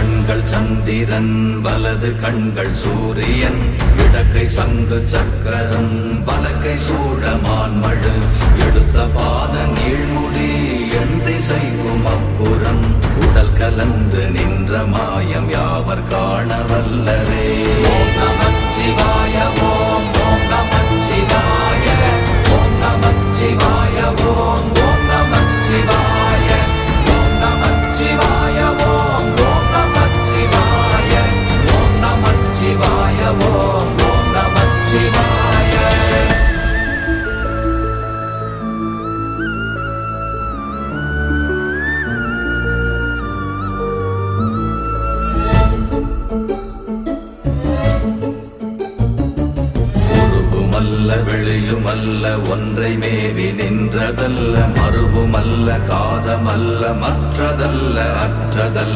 கண்கள் சந்திரன் வலது கண்கள் சூரியன் இடக்கை சங்கு சக்கரம் வலக்கை சூழமான்மழு எடுத்த பாத நீழ்முடி எண் திசைக்கும் அப்புறம் உடல் கலந்து நின்ற மாயம் யாவர் காண வல்லரே. ஓம் நமச்சிவாய ஓம் ஓம் நமச்சிவாய ஓம் நமச்சிவாய ஓம் ஓம் நமச்சிவாய ஓம் நமச்சிவாய ஓம் ஓம் நமச்சிவாய ஓம் நமச்சிவாய ஓம் ஓம் நமச்சிவாய. உருவுமல்ல வெளியுமல்ல ஒன்றை மேவி நின்றதல்ல மறுவுமல்ல காதமல்ல மற்றதல்ல அற்றதல்ல